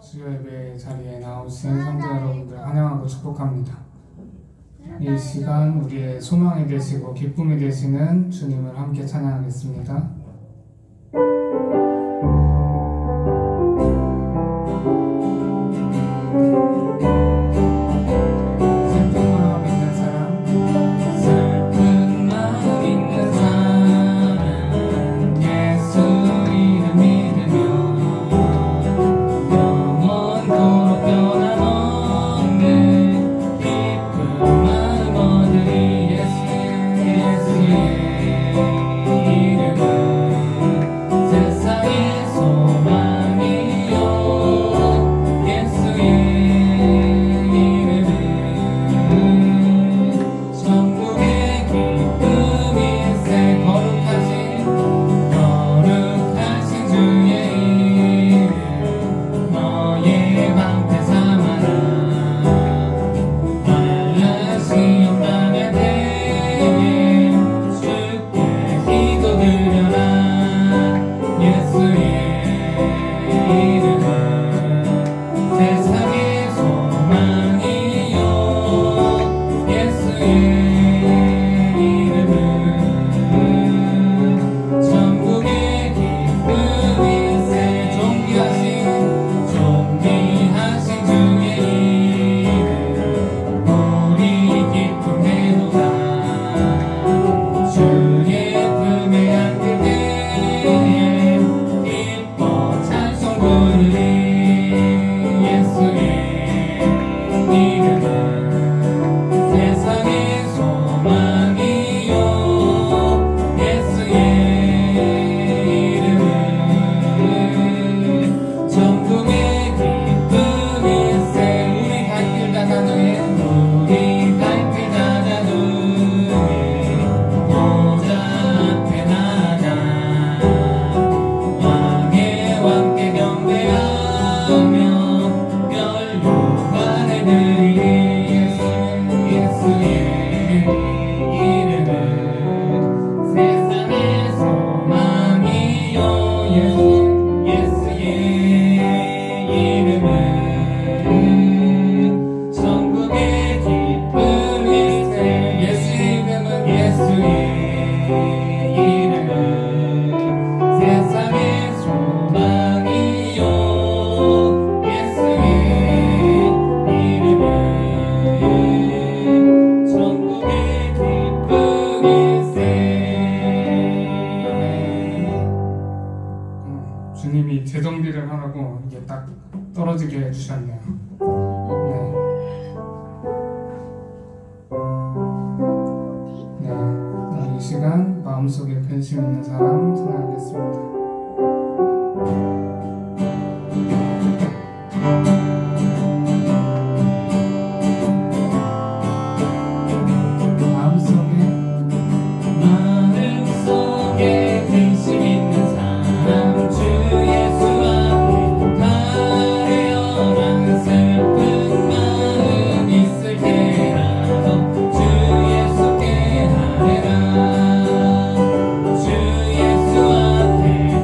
주요 예배 자리에 나오신 성도 여러분들 환영하고 축복합니다. 이 시간 우리의 소망이 되시고 기쁨이 되시는 주님을 함께 찬양하겠습니다. 주님이 재정비를 하라고 이게 딱 떨어지게 해주셨네요. 이 시간 마음속에 근심 있는 사람 찬양하겠습니다. 주 예수 앞에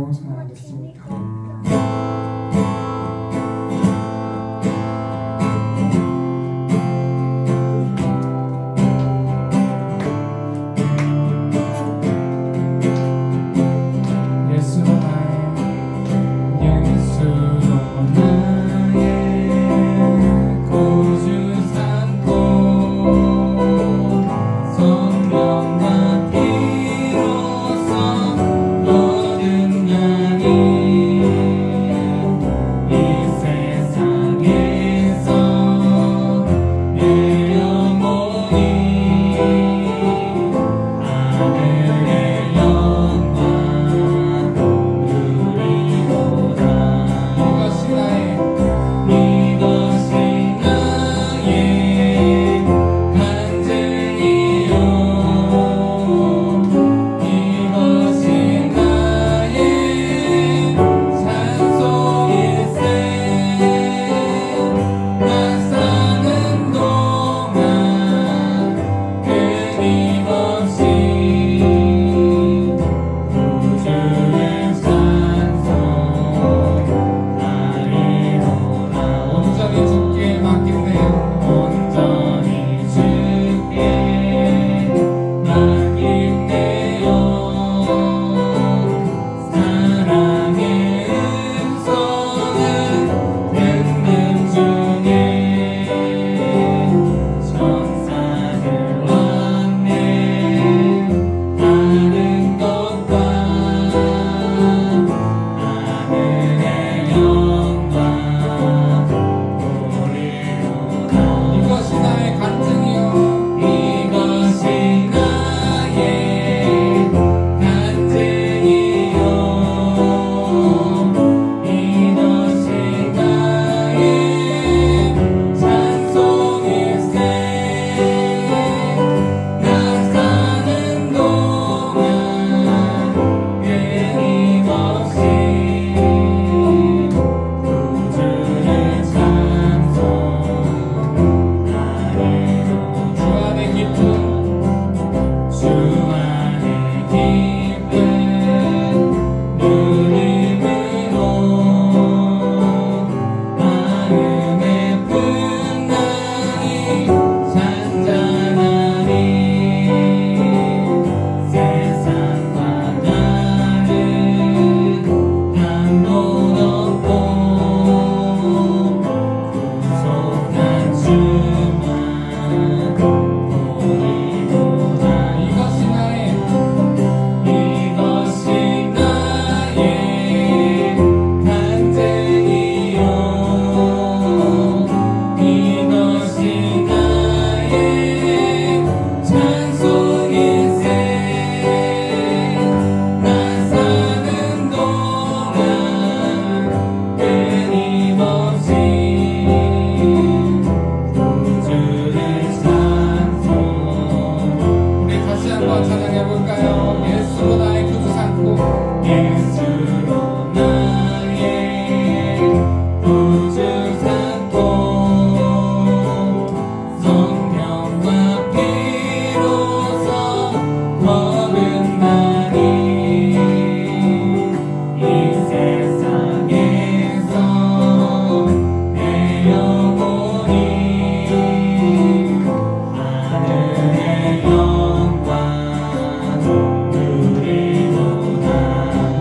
부르고 찬양하겠습니다.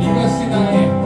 이것이 나의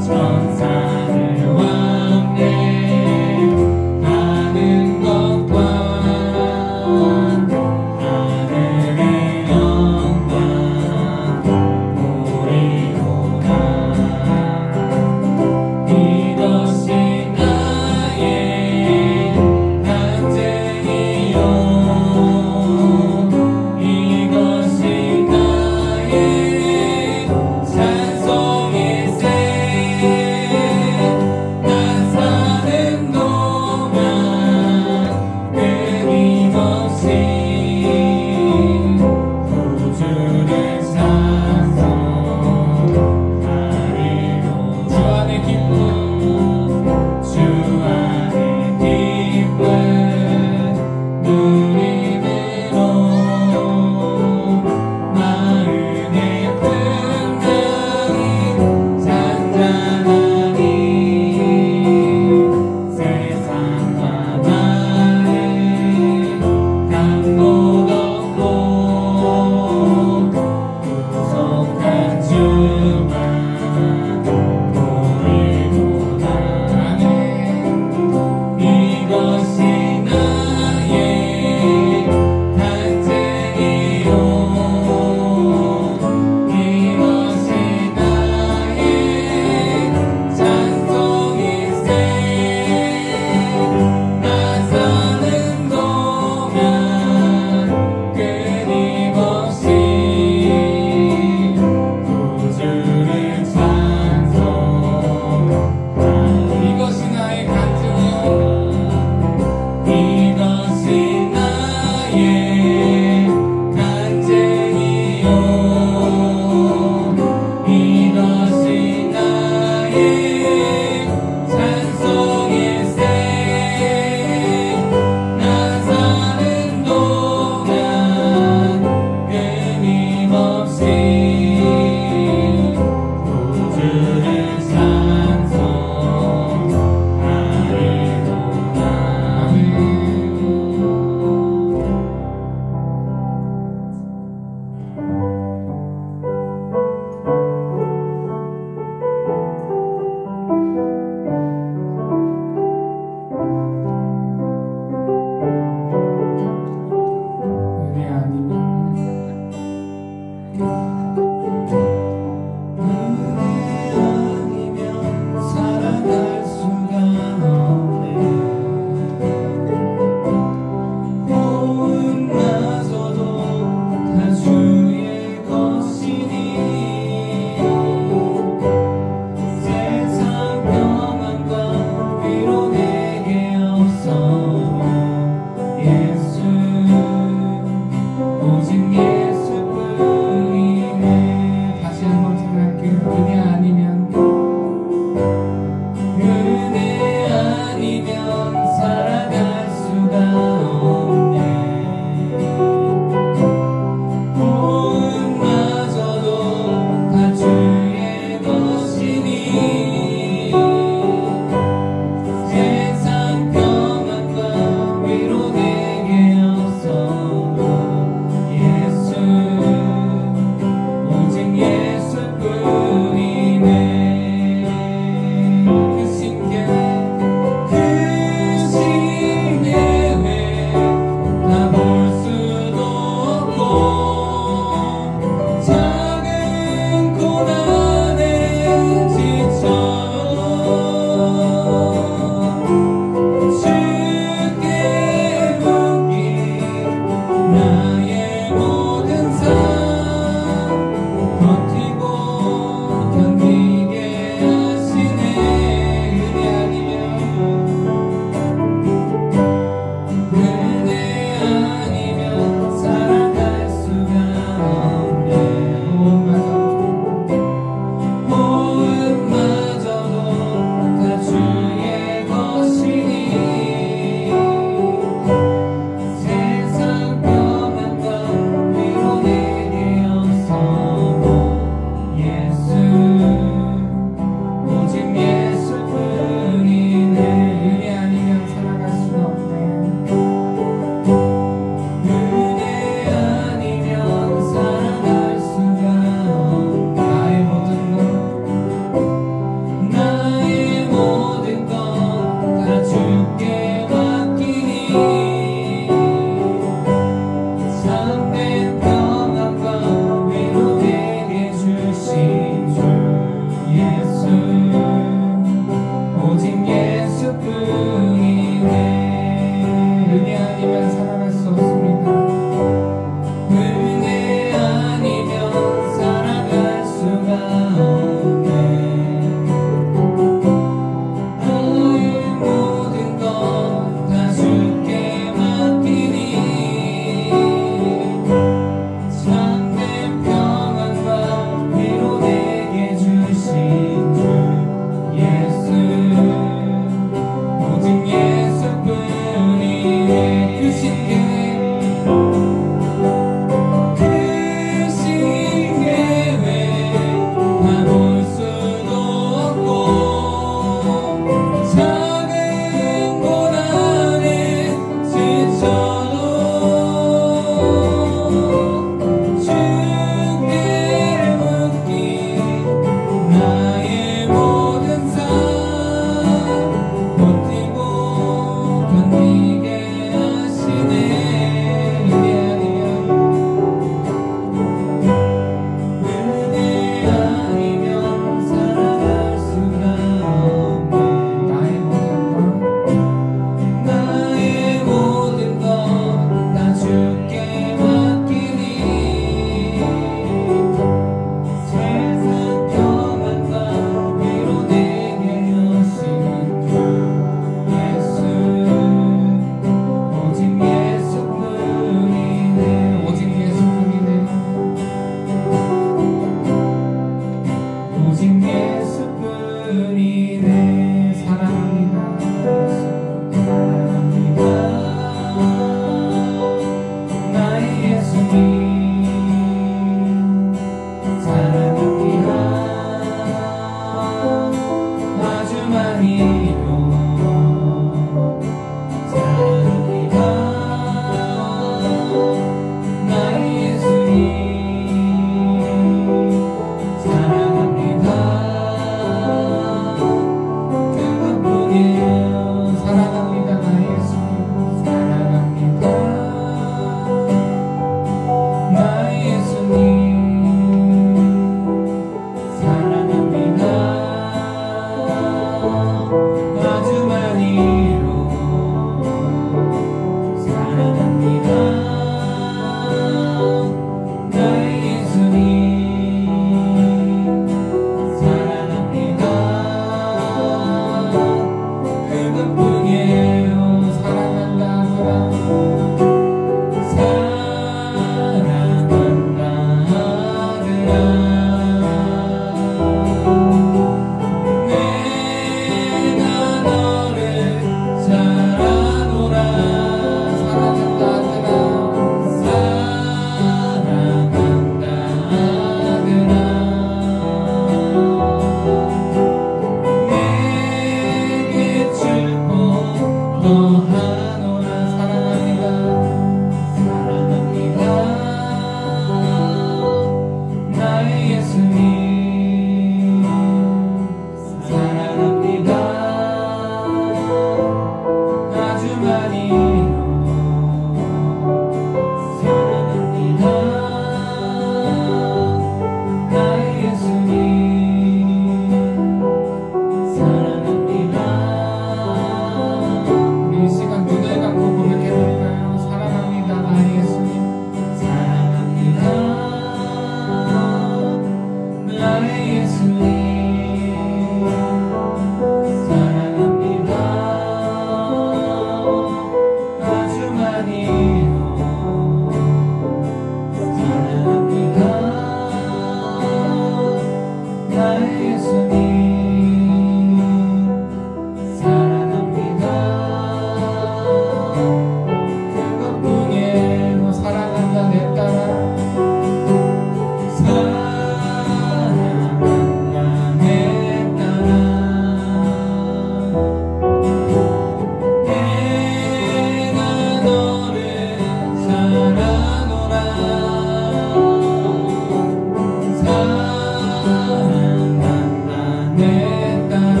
내 딸아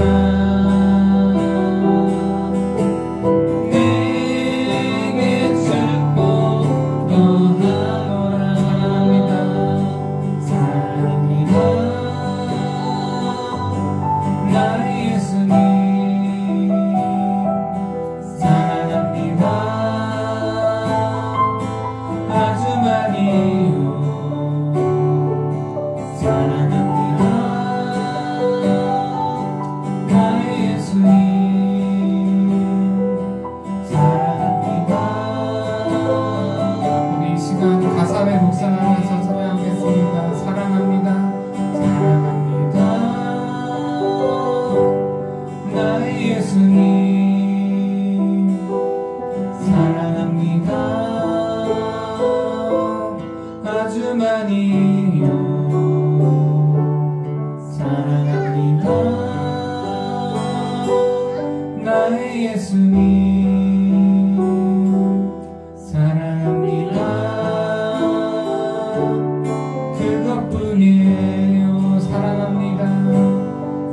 내게 축복 더하노라. 사랑합니다 나의 예수님 사랑합니다 아주 많이요. 사랑합니다 나의 예수님 사랑합니다. 우리 이 시간 가사를 묵상하면서 찬양하겠습니다. 사랑합니다 사랑합니다 나의 예수님 사랑합니다 아주 많이요. 사랑합니다 나의 예수님 사랑합니다 그것뿐이에요. 사랑합니다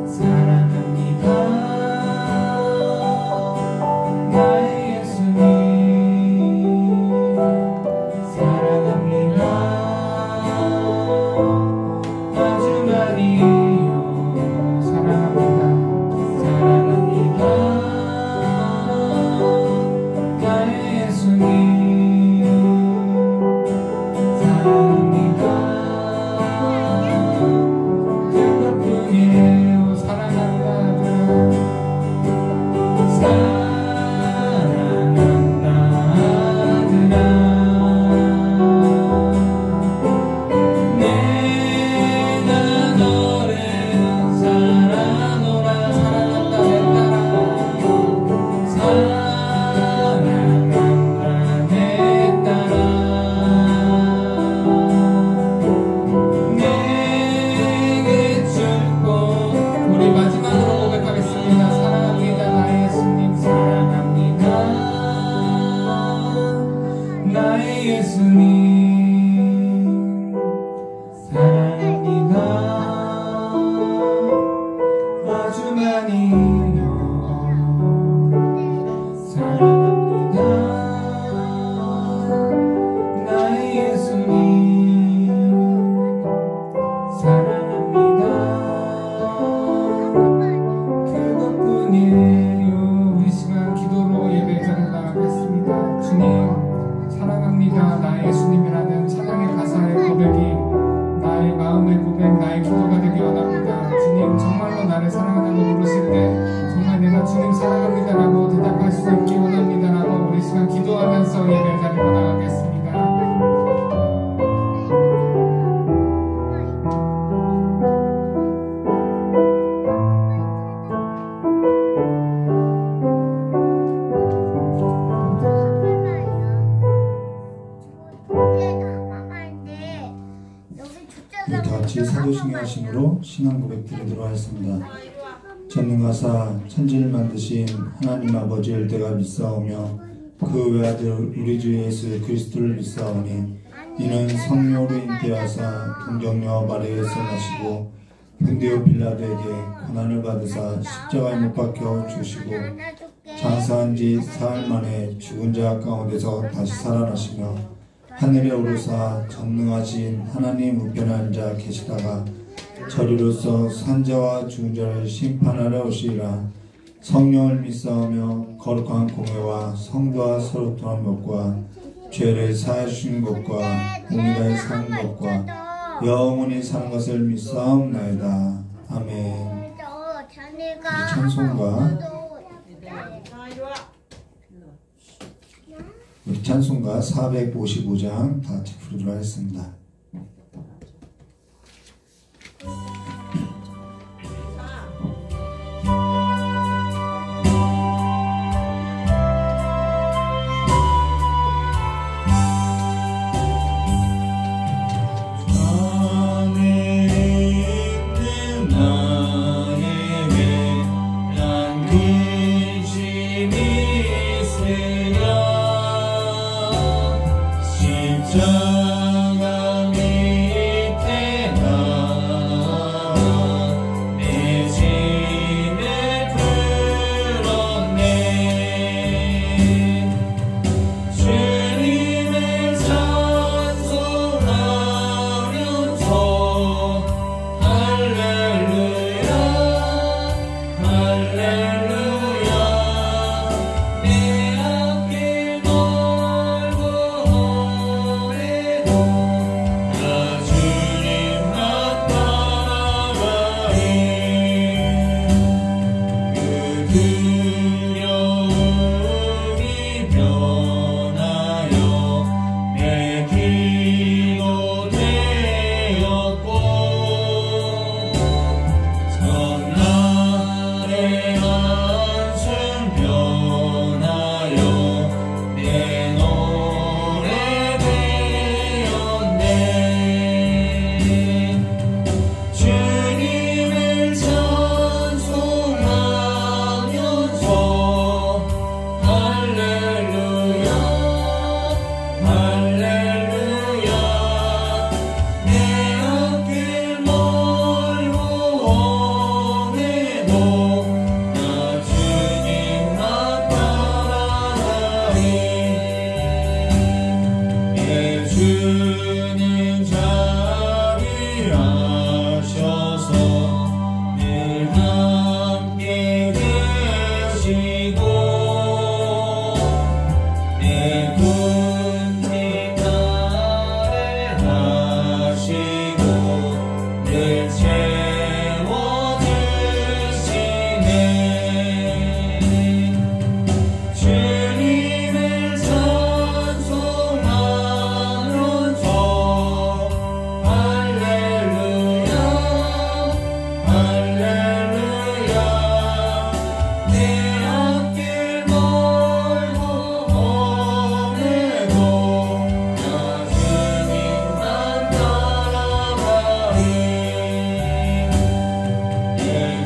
사랑합니다 나의 예수님 사랑합니다 아주 많이요. 사랑합니다 사랑합니다 나의 예수님 사랑합니다 그것뿐이에요. 사랑한다 사랑한다 아들아 내가 너를 사랑하노라. 사랑한다 내 딸아 사랑한다 내 딸아 내게 축복. 우리 마지막으로 고백하겠습니다. 사랑합니다 나의 예수님 사랑합니다 나의 예수님 사랑합니다 아주 많이요. 사랑합니다 나의 예수님 사랑합니다 그것뿐이에요. 우리 시간 기도로 예배 자리에 나가겠습니다. 주님 사랑합니다 나의 예수님이라는 찬양의 가사의 고백이 나의 마음의 고백 나의 기도가 되기 원합니다. 주님 정말로 나를 사랑한다고 부르실 때 정말 내가 주님 사랑합니다라고 대답할 수 있기 원합니다라고 우리 시간 기도하면서 예배 자리로 나가겠습니다. 우리 다 같이 사도신경하심으로 신앙 고백 드리도록 하겠습니다. 전능하사 천지를 만드신 하나님 아버지를 내가 믿사오며 그 외아들 우리 주 예수 그리스도를 믿사오니 이는 성령으로 잉태하사 동정녀 마리아에서 나시고 본디오 빌라도에게 고난을 받으사 십자가에 못 박혀 죽으시고 장사한 지 사흘 만에 죽은 자 가운데서 다시 살아나시며 하늘에 오르사 전능하신 하나님 우편에 앉아 계시다가 저리로서 산자와 죽은 자를 심판하러 오시리라. 성령을 믿사오며 거룩한 공회와 성도와 서로 통한 것과 죄를 사해 주신 것과 공의를 사는 것과 영원히 사는 것을 믿사옵나이다. 아멘. 우리 찬송가 우리 찬송가 455장 다 같이 부르도록 하겠습니다. 십자가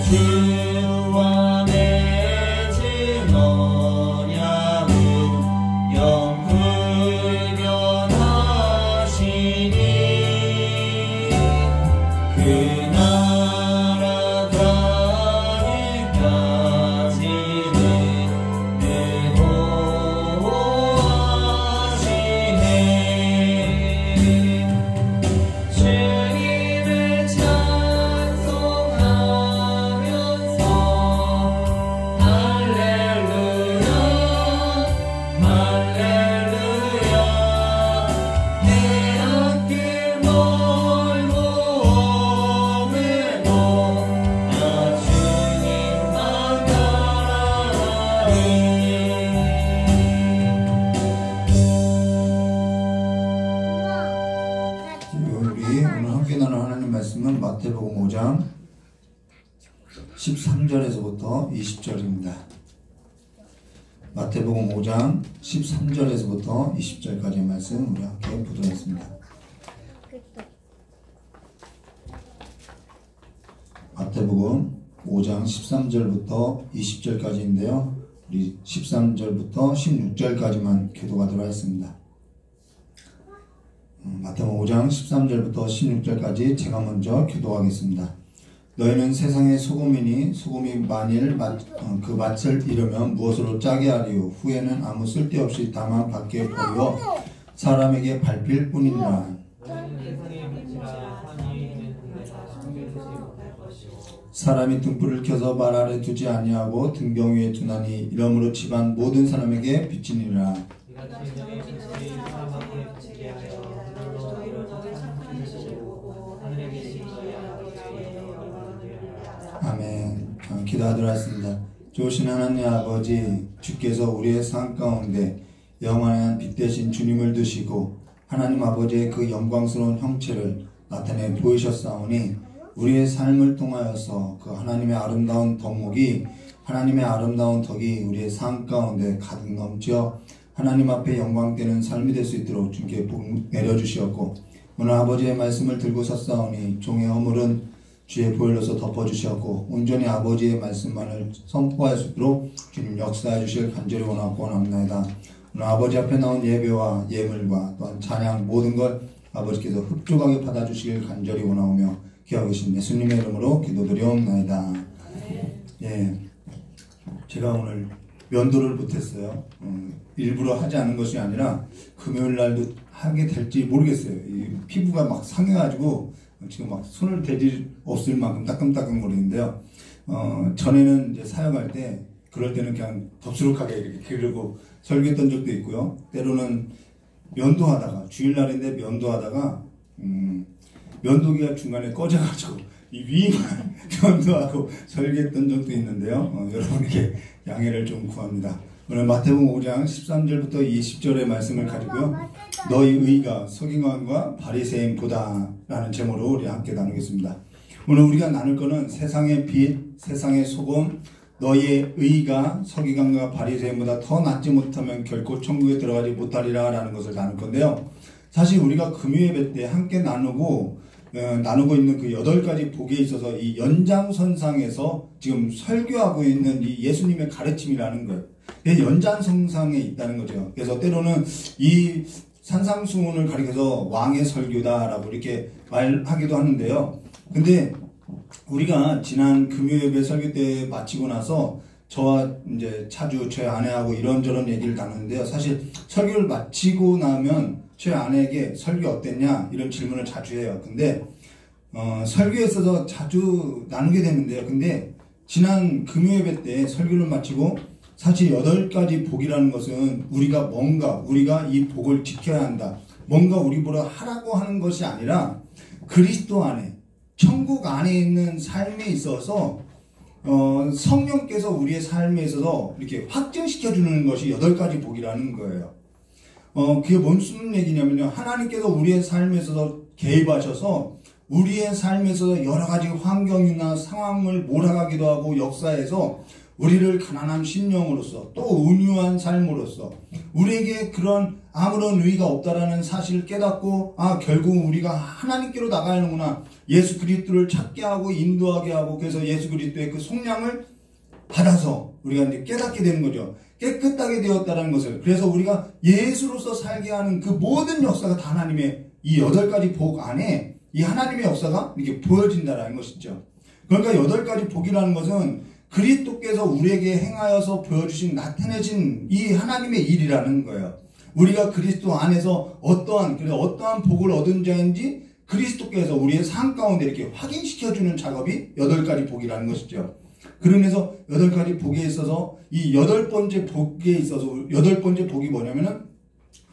주와 맺은 언약은 영불변하시니 그 나라 가기까지는 보호하시네. 주님을 찬송하면서 할렐루야 할렐루야 해안길 멀고 오매도 나 주님만 따라가리. 우리 오늘 함께 나눌 하나님 말씀은 마태복음 5장 13절에서부터 20절입니다. 마태복음 5장 13절에서부터 20절까지의 말씀 우리 함께 보도록 하겠습니다. 마태복음 5장 13절부터 20절까지인데요. 우리 13절부터 16절까지만 교도하도록 하겠습니다. 마태복음 5장 13절부터 16절까지 제가 먼저 교도하겠습니다. 너희는 세상의 소금이니 소금이 만일 그 맛을 잃으면 무엇으로 짜게 하리요. 후에는 아무 쓸데없이 다만 밖에 버려 사람에게 밟힐 뿐이니라. 사람이 등불을 켜서 발 아래 두지 아니하고 등병 위에 두나니 이러므로 집안 모든 사람에게 비치니라. 아멘. 기도하도록 하겠습니다. 좋으신 하나님 아버지, 주께서 우리의 삶 가운데 영원한 빛 대신 주님을 두시고 하나님 아버지의 그 영광스러운 형체를 나타내 보이셨사오니 우리의 삶을 통하여서 그 하나님의 아름다운 덕목이 하나님의 아름다운 덕이 우리의 삶 가운데 가득 넘쳐 하나님 앞에 영광되는 삶이 될 수 있도록 주님께 복 내려주시었고 오늘 아버지의 말씀을 들고 섰사오니 종의 허물은 주의 보혈로서 덮어주시었고 온전히 아버지의 말씀만을 선포할 수 있도록 주님 역사해 주실 간절히 원하고 원합니다. 오늘 아버지 앞에 나온 예배와 예물과 또한 찬양 모든 걸 아버지께서 흡족하게 받아주시길 간절히 원하오며 기하고 계신 예수님의 이름으로 기도드리옵나이다. 예, 제가 오늘 면도를 못했어요. 일부러 하지 않은 것이 아니라 금요일 날도 하게 될지 모르겠어요. 이 피부가 막 상해가지고 지금 막 손을 대질 없을 만큼 따끔따끔 거리는데요. 전에는 이제 사역할 때 그럴 때는 그냥 덥수룩하게 이렇게 기르고 설교했던 적도 있고요. 때로는 면도하다가 주일날인데 면도하다가 면도기가 중간에 꺼져가지고 이 위만 면도하고 설교했던 적도 있는데요. 여러분에게 양해를 좀 구합니다. 오늘 마태복음 5장 13절부터 20절의 말씀을 가지고요. 너희 의가 서기관과 바리새인보다 라는 제목으로 우리 함께 나누겠습니다. 오늘 우리가 나눌 것은 세상의 빛, 세상의 소금, 너희의 의가 서기관과 바리새인보다 더 낫지 못하면 결코 천국에 들어가지 못하리라 라는 것을 나눌 건데요. 사실 우리가 금요예배 때 함께 나누고 있는 그 8가지 복에 있어서 이 연장선상에서 지금 설교하고 있는 이 예수님의 가르침이라는 거예요. 연장선상에 있다는 거죠. 그래서 때로는 이 산상수훈을 가리켜서 왕의 설교다라고 이렇게 말하기도 하는데요. 근데 우리가 지난 금요예배 설교 때 마치고 나서 저와 이제 차주 제 아내하고 이런저런 얘기를 나누는데요. 사실 설교를 마치고 나면 제 아내에게 설교 어땠냐 이런 질문을 자주 해요. 근데 설교에 있어서 자주 나누게 되는데요. 근데 지난 금요예배 때 설교를 마치고 사실 8가지 복이라는 것은 우리가 이 복을 지켜야 한다. 뭔가 우리 보러 하라고 하는 것이 아니라 그리스도 안에 천국 안에 있는 삶에 있어서 성령께서 우리의 삶에 있어서 이렇게 확증시켜 주는 것이 8가지 복이라는 거예요. 그게 무슨 얘기냐면요. 하나님께서 우리의 삶에 있어서 개입하셔서 우리의 삶에 있어서 여러 가지 환경이나 상황을 몰아가기도 하고 역사에서 우리를 가난한 심령으로서 또 은유한 삶으로서 우리에게 그런 아무런 의의가 없다라는 사실을 깨닫고 결국 우리가 하나님께로 나가야 하는구나 예수 그리스도를 찾게 하고 인도하게 하고 그래서 예수 그리스도의 그 속량을 받아서 우리가 이제 깨닫게 되는 거죠. 깨끗하게 되었다는 것을. 그래서 우리가 예수로서 살게 하는 그 모든 역사가 다 하나님의 이 8가지 복 안에 이 하나님의 역사가 이렇게 보여진다는 것이죠. 그러니까 8가지 복이라는 것은 그리스도께서 우리에게 행하여서 보여주신 나타내신 이 하나님의 일이라는 거예요. 우리가 그리스도 안에서 어떠한 복을 얻은 자인지 그리스도께서 우리의 삶 가운데 이렇게 확인시켜주는 작업이 8가지 복이라는 것이죠. 그러면서 8가지 복에 있어서 이 8번째 복에 있어서 8번째 복이 뭐냐면은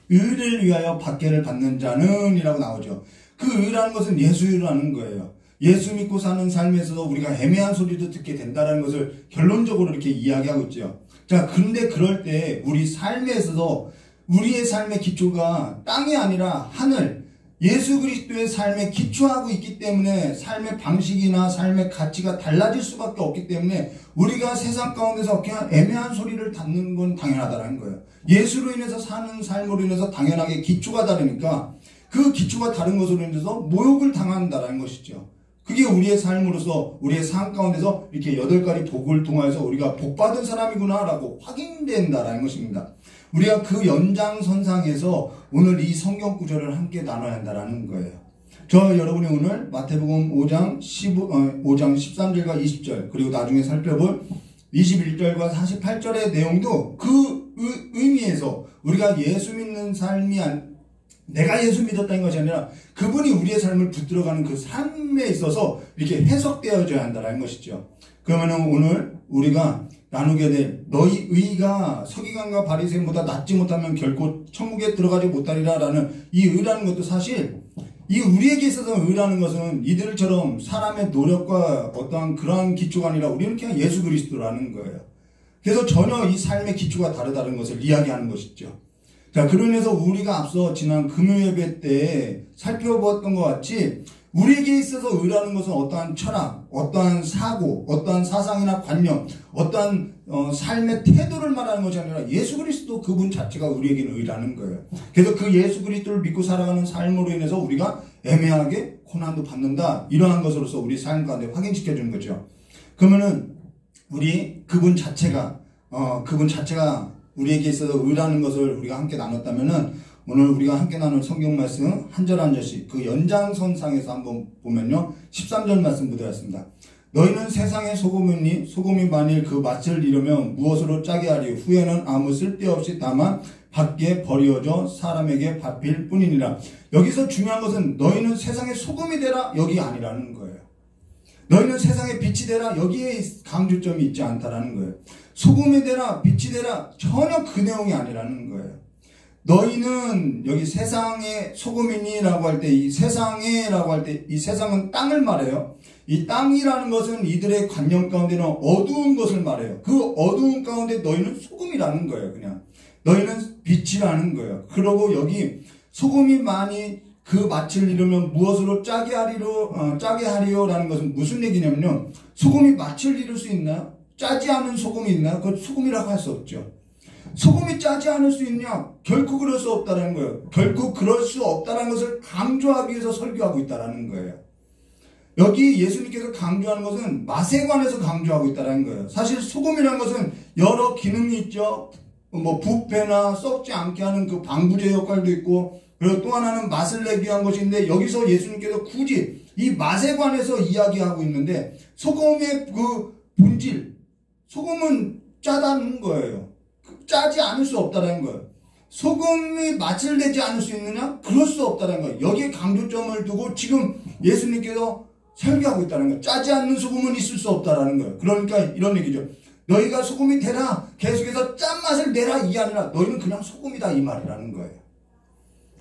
의를 위하여 박해를 받는 자는 이라고 나오죠. 그 의라는 것은 예수라는 거예요. 예수 믿고 사는 삶에 있어서 우리가 애매한 소리도 듣게 된다는 것을 결론적으로 이렇게 이야기하고 있죠. 자, 근데 그럴 때 우리 삶에 있어서 우리의 삶의 기초가 땅이 아니라 하늘, 예수 그리스도의 삶에 기초하고 있기 때문에 삶의 방식이나 삶의 가치가 달라질 수밖에 없기 때문에 우리가 세상 가운데서 그냥 애매한 소리를 듣는 건 당연하다는 거예요. 예수로 인해서 사는 삶으로 인해서 당연하게 기초가 다르니까 그 기초가 다른 것으로 인해서 모욕을 당한다는 것이죠. 그게 우리의 삶으로서 우리의 삶 가운데서 이렇게 8가지 복을 통해서 우리가 복받은 사람이구나라고 확인된다는 것입니다. 우리가 그 연장선상에서 오늘 이 성경 구절을 함께 나눠야 한다는 거예요. 저 여러분이 오늘 마태복음 5장 13절과 20절 그리고 나중에 살펴볼 21절과 48절의 내용도 그 의미에서 우리가 예수 믿는 삶이 내가 예수 믿었다는 것이 아니라 그분이 우리의 삶을 붙들어가는 그 삶에 있어서 이렇게 해석되어져야 한다는 것이죠. 그러면 오늘 우리가 나누게 될 너희 의가 서기관과 바리새인보다 낫지 못하면 결코 천국에 들어가지 못하리라 라는 이 의라는 것도 사실 이 우리에게 있어서 의라는 것은 이들처럼 사람의 노력과 어떠한 그러한 기초가 아니라 우리는 그냥 예수 그리스도라는 거예요. 그래서 전혀 이 삶의 기초가 다르다는 것을 이야기하는 것이죠. 자, 그러면서 우리가 앞서 지난 금요 예배 때 살펴보았던 것 같이 우리에게 있어서 의라는 것은 어떠한 철학, 어떠한 사고, 어떠한 사상이나 관념, 어떠한 삶의 태도를 말하는 것이 아니라 예수 그리스도 그분 자체가 우리에게는 의라는 거예요. 그래서 그 예수 그리스도를 믿고 살아가는 삶으로 인해서 우리가 애매하게 고난도 받는다. 이러한 것으로서 우리 삶 가운데 확인시켜주는 거죠. 그러면은 그분 자체가 우리에게 있어서 의라는 것을 우리가 함께 나눴다면은 오늘 우리가 함께 나눌 성경 말씀 한 절 한 절씩 그 연장선상에서 한번 보면요 13절 말씀 보도록 너희는 세상의 소금이니 소금이 만일 그 맛을 잃으면 무엇으로 짜게 하리요 후에는 아무 쓸데없이 다만 밖에 버려져 사람에게 밟힐 뿐이니라. 여기서 중요한 것은 너희는 세상의 소금이 되라 여기 아니라는 거예요. 너희는 세상의 빛이 되라 여기에 강조점이 있지 않다라는 거예요. 소금이 되라 빛이 되라 전혀 그 내용이 아니라는 거예요. 너희는 여기 세상의 소금이니라고 할 때 이 세상에라고 할 때 이 세상은 땅을 말해요. 이 땅이라는 것은 이들의 관념 가운데는 어두운 것을 말해요. 그 어두운 가운데 너희는 소금이라는 거예요. 그냥 너희는 빛이라는 거예요. 그러고 여기 소금이 많이 그 맛을 잃으면 무엇으로 짜게 하리요라는 것은 무슨 얘기냐면요. 소금이 맛을 잃을 수 있나요? 짜지 않은 소금이 있나요? 그건 소금이라고 할 수 없죠. 소금이 짜지 않을 수 있냐? 결코 그럴 수 없다는 거예요. 결코 그럴 수 없다는 것을 강조하기 위해서 설교하고 있다는 거예요. 여기 예수님께서 강조하는 것은 맛에 관해서 강조하고 있다는 거예요. 사실 소금이라는 것은 여러 기능이 있죠. 부패나 썩지 않게 하는 그 방부제 역할도 있고 그리고 또 하나는 맛을 내기 위한 것인데 여기서 예수님께서 굳이 이 맛에 관해서 이야기하고 있는데 소금의 그 본질, 소금은 짜다는 거예요. 짜지 않을 수 없다는 거예요. 소금이 맛을 내지 않을 수 있느냐? 그럴 수 없다는 거예요. 여기에 강조점을 두고 지금 예수님께서 설교하고 있다는 거예요. 짜지 않는 소금은 있을 수 없다는 거예요. 그러니까 이런 얘기죠. 너희가 소금이 되라. 계속해서 짠맛을 내라. 이게 아니라 너희는 그냥 소금이다. 이 말이라는 거예요.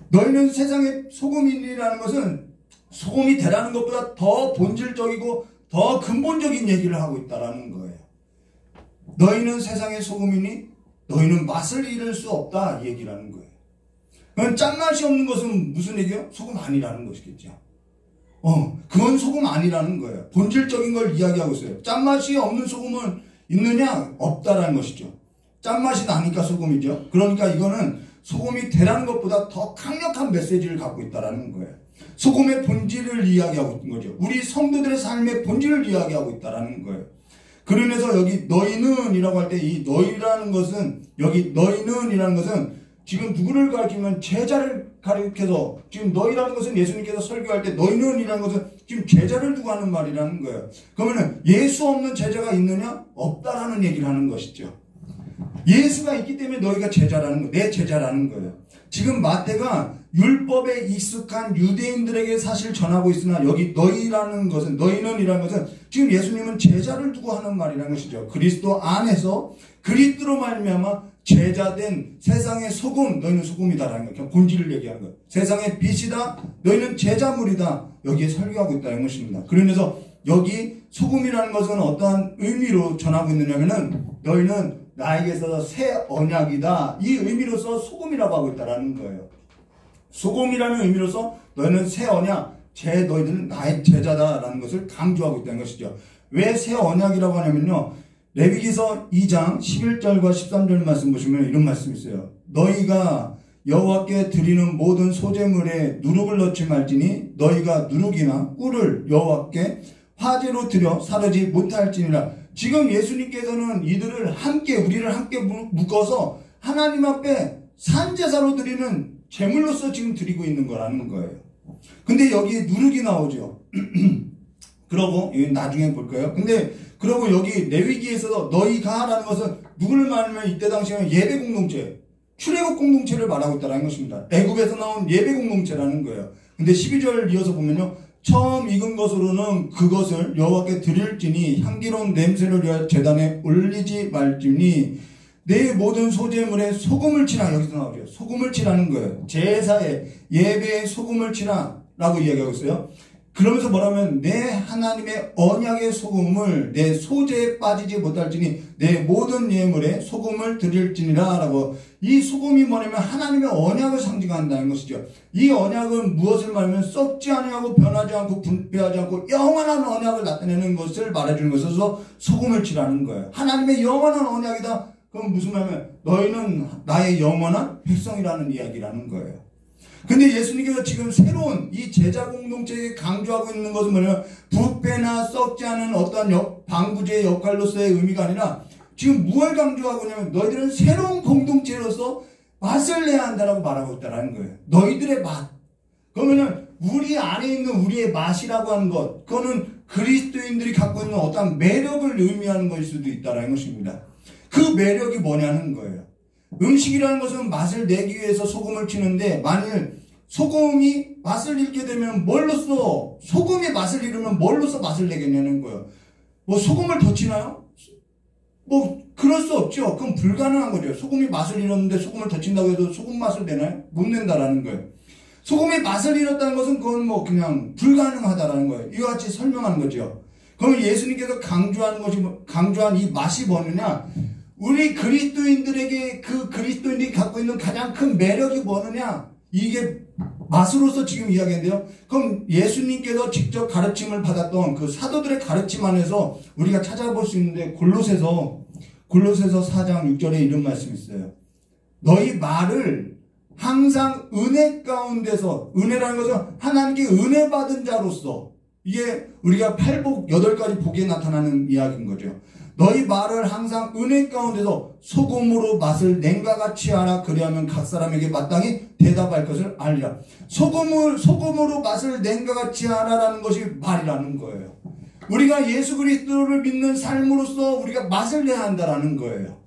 너희는 세상의 소금이라는 것은 소금이 되라는 것보다 더 본질적이고 더 근본적인 얘기를 하고 있다는 거예요. 너희는 세상의 소금이니 너희는 맛을 잃을 수 없다 이 얘기라는 거예요. 그럼 짠맛이 없는 것은 무슨 얘기예요? 소금 아니라는 것이겠죠. 그건 소금 아니라는 거예요. 본질적인 걸 이야기하고 있어요. 짠맛이 없는 소금은 있느냐? 없다라는 것이죠. 짠맛이 나니까 소금이죠. 그러니까 이거는 소금이 되라는 것보다 더 강력한 메시지를 갖고 있다는 거예요. 소금의 본질을 이야기하고 있는 거죠. 우리 성도들의 삶의 본질을 이야기하고 있다는 거예요. 그러면서 여기 너희는 이라고 할 때 이 너희라는 것은, 여기 너희는 이라는 것은 지금 누구를 가리키면 제자를 가리켜서, 지금 너희라는 것은 예수님께서 설교할 때 너희는 이라는 것은 지금 제자를 두고 하는 말이라는 거예요. 그러면 예수 없는 제자가 있느냐? 없다라는 얘기를 하는 것이죠. 예수가 있기 때문에 너희가 제자라는 거, 내 제자라는 거예요. 지금 마태가 율법에 익숙한 유대인들에게 사실 전하고 있으나 여기 너희라는 것은, 너희는 이라는 것은 지금 예수님은 제자를 두고 하는 말이라는 것이죠. 그리스도 안에서 그리스도로 말미암아 제자된 세상의 소금, 너희는 소금이다라는 거예요. 본질을 얘기하는 거예요. 세상의 빛이다, 너희는 제자물이다, 여기에 설교하고 있다는 것입니다. 그러면서 여기 소금이라는 것은 어떠한 의미로 전하고 있느냐면은 너희는 나에게 있어서 새 언약이다, 이 의미로서 소금이라고 하고 있다는 거예요. 소금이라는 의미로서 너희는 새 언약, 너희들은 나의 제자다라는 것을 강조하고 있다는 것이죠. 왜 새 언약이라고 하냐면요, 레위기서 2장 11절과 13절 말씀 보시면 이런 말씀이 있어요. 너희가 여호와께 드리는 모든 소제물에 누룩을 넣지 말지니 너희가 누룩이나 꿀을 여호와께 화제로 드려 사르지 못할지니라. 지금 예수님께서는 이들을 함께, 우리를 함께 묶어서 하나님 앞에 산제사로 드리는 제물로서 지금 드리고 있는 거라는 거예요. 근데 여기 누룩이 나오죠. 그러고 나중에 볼까요? 근데 그러고 여기 레위기에서 너희가 라는 것은 누구를 말하면 이때 당시에는 예배 공동체, 출애굽 공동체를 말하고 있다는 것입니다. 애굽에서 나온 예배 공동체라는 거예요. 근데 12절 이어서 보면요, 처음 익은 것으로는 그것을 여호와께 드릴지니 향기로운 냄새를 위하여 제단에 올리지 말지니 내 모든 소제물에 소금을 치라. 여기서 나오죠. 소금을 치라는 거예요. 제사에, 예배에 소금을 치라 라고 이야기하고 있어요. 그러면서 뭐라면 내 하나님의 언약의 소금을 내 소재에 빠지지 못할지니 내 모든 예물에 소금을 드릴지니라 라고. 이 소금이 뭐냐면 하나님의 언약을 상징한다는 것이죠. 이 언약은 무엇을 말하면 썩지 아니하고 변하지 않고 분배하지 않고 영원한 언약을 나타내는 것을 말해주는 것에서 소금을 치라는 거예요. 하나님의 영원한 언약이다. 그럼 무슨 말이냐면 너희는 나의 영원한 백성이라는 이야기라는 거예요. 근데 예수님께서 지금 새로운 이 제자 공동체에 강조하고 있는 것은 뭐냐면 부패나 썩지 않은 어떠한 방부제의 역할로서의 의미가 아니라 지금 무엇을 강조하고 있냐면 너희들은 새로운 공동체로서 맛을 내야 한다라고 말하고 있다는 거예요. 너희들의 맛. 그러면은 우리 안에 있는 우리의 맛이라고 하는 것, 그거는 그리스도인들이 갖고 있는 어떠한 매력을 의미하는 것일 수도 있다는 것입니다. 그 매력이 뭐냐는 거예요. 음식이라는 것은 맛을 내기 위해서 소금을 치는데 만일 소금이 맛을 잃게 되면 뭘로써, 소금이 맛을 잃으면 뭘로써 맛을 내겠냐는 거예요. 뭐 소금을 더 치나요? 뭐 그럴 수 없죠. 그럼 불가능한 거죠. 소금이 맛을 잃었는데 소금을 더 친다고 해도 소금 맛을 내나요? 못 낸다라는 거예요. 소금이 맛을 잃었다는 것은 그건 뭐 그냥 불가능하다라는 거예요. 이와 같이 설명하는 거죠. 그럼 예수님께서 강조한 이 맛이 뭐느냐? 우리 그리스도인들에게 그 그리스도인들이 갖고 있는 가장 큰 매력이 뭐느냐? 이게 맛으로서 지금 이야기인데요. 그럼 예수님께서 직접 가르침을 받았던 그 사도들의 가르침 안에서 우리가 찾아볼 수 있는데 골로새서 4장 6절에 이런 말씀이 있어요. 너희 말을 항상 은혜 가운데서, 은혜라는 것은 하나님께 은혜 받은 자로서, 이게 우리가 8복 8가지 복에 나타나는 이야기인 거죠. 너희 말을 항상 은혜 가운데서 소금으로 맛을 낸과 같이 하라. 그리하면 각 사람에게 마땅히 대답할 것을 알리라. 소금으로 맛을 낸과 같이 하라라는 것이 말이라는 거예요. 우리가 예수 그리스도를 믿는 삶으로서 우리가 맛을 내야 한다라는 거예요.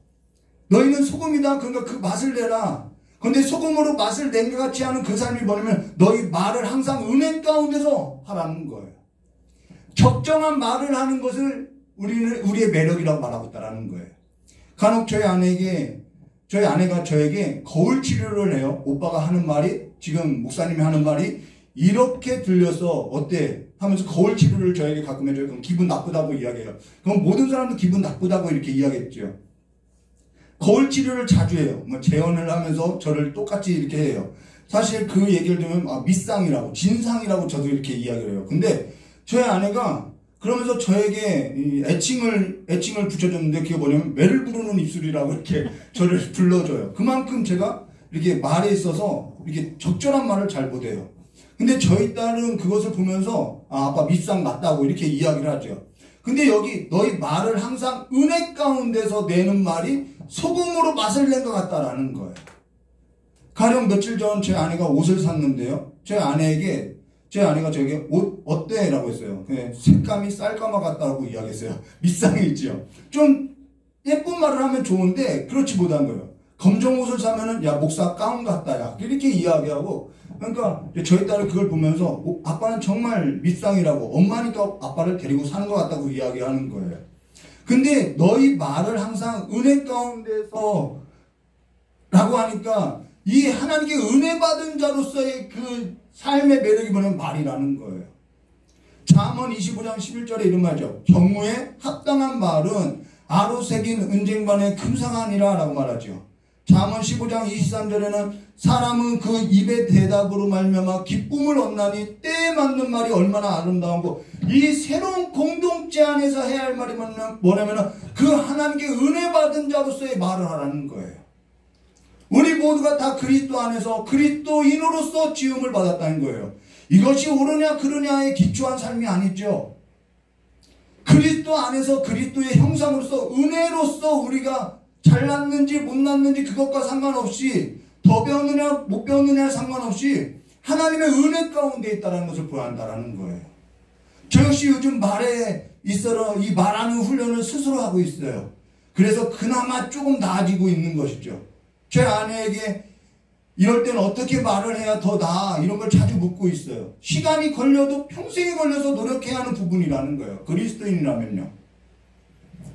너희는 소금이다. 그러니까 그 맛을 내라. 그런데 소금으로 맛을 낸과 같이 하는 그 삶이 뭐냐면 너희 말을 항상 은혜 가운데서 하라는 거예요. 적정한 말을 하는 것을 우리의 매력이라고 말하고 있다는 거예요. 간혹 저희 아내가 저에게 거울 치료를 해요. 오빠가 하는 말이, 지금 목사님이 하는 말이 이렇게 들려서 어때? 하면서 거울 치료를 저에게 가끔 해줘요. 그럼 기분 나쁘다고 이야기해요. 그럼 모든 사람도 기분 나쁘다고 이렇게 이야기했죠. 거울 치료를 자주 해요. 뭐 재혼을 하면서 저를 똑같이 이렇게 해요. 사실 그 얘기를 들으면 밑상이라고, 진상이라고 저도 이렇게 이야기를 해요. 근데 저희 아내가 그러면서 저에게 애칭을 붙여줬는데 그게 뭐냐면 매를 부르는 입술이라고 이렇게 저를 불러줘요. 그만큼 제가 이렇게 말에 있어서 이렇게 적절한 말을 잘 못해요. 근데 저희 딸은 그것을 보면서 아빠 밉상 맞다고 이렇게 이야기를 하죠. 근데 여기 너희 말을 항상 은혜 가운데서 내는 말이 소금으로 맛을 낸 것 같다라는 거예요. 가령 며칠 전 제 아내가 옷을 샀는데요. 제 아내가 저에게 옷 어때? 라고 했어요. 색감이 쌀까마 같다고 이야기했어요. 밑상이 있죠. 좀 예쁜 말을 하면 좋은데 그렇지 못한 거예요. 검정 옷을 사면은 야 목사 가운 같다 야 이렇게 이야기하고, 그러니까 저희 딸이 그걸 보면서 아빠는 정말 밑상이라고, 엄마니까 아빠를 데리고 사는 것 같다고 이야기하는 거예요. 근데 너희 말을 항상 은혜 가운데서 라고 하니까 이 하나님께 은혜 받은 자로서의 그 삶의 매력이 뭐냐면 말이라는 거예요. 잠언 25장 11절에 이런 말이죠. 경우에 합당한 말은 아로 새긴 은쟁반의 금상아니라 라고 말하죠. 잠언 15장 23절에는 사람은 그 입의 대답으로 말미암아 기쁨을 얻나니 때에 맞는 말이 얼마나 아름다운고, 이 새로운 공동체 안에서 해야 할 말이 뭐냐면 그 하나님께 은혜 받은 자로서의 말을 하라는 거예요. 우리 모두가 다 그리스도 안에서 그리스도인으로서 지음을 받았다는 거예요. 이것이 옳으냐 그르냐에 기초한 삶이 아니죠. 그리스도 안에서 그리스도의 형상으로서 은혜로서 우리가 잘났는지 못났는지 그것과 상관없이, 더 배웠느냐 못 배웠느냐 상관없이 하나님의 은혜 가운데 있다는 것을 보여야 한다는 거예요. 저 역시 요즘 말에 있어서 이 말하는 훈련을 스스로 하고 있어요. 그래서 그나마 조금 나아지고 있는 것이죠. 제 아내에게 이럴 때는 어떻게 말을 해야 더 나아, 이런 걸 자주 묻고 있어요. 시간이 걸려도 평생이 걸려서 노력해야 하는 부분이라는 거예요. 그리스도인이라면요.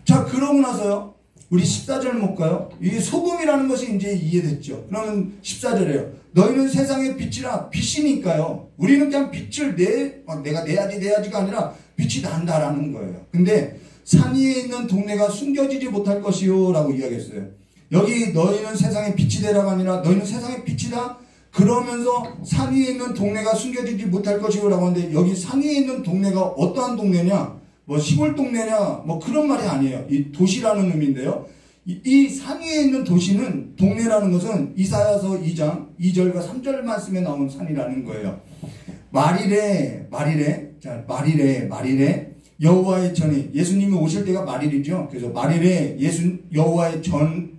자, 그러고 나서요, 우리 14절 못 가요? 이 소금이라는 것이 이제 이해됐죠. 그러면 14절이에요. 너희는 세상의 빛이라. 빛이니까요. 우리는 그냥 빛을 내가 내야지가 아니라 빛이 난다라는 거예요. 근데 산 위에 있는 동네가 숨겨지지 못할 것이요 라고 이야기했어요. 여기 너희는 세상의 빛이 되라가 아니라 너희는 세상의 빛이다. 그러면서 산 위에 있는 동네가 숨겨지지 못할 것이요 라고 하는데, 여기 산 위에 있는 동네가 어떠한 동네냐, 뭐 시골 동네냐, 뭐 그런 말이 아니에요. 이 도시라는 의미인데요. 이 산 위에 있는 도시는, 동네라는 것은 이사야서 2장 2절과 3절 말씀에 나온 산이라는 거예요. 말이래 여호와의 전에, 예수님이 오실 때가 말일이죠. 그래서 말일에 여호와의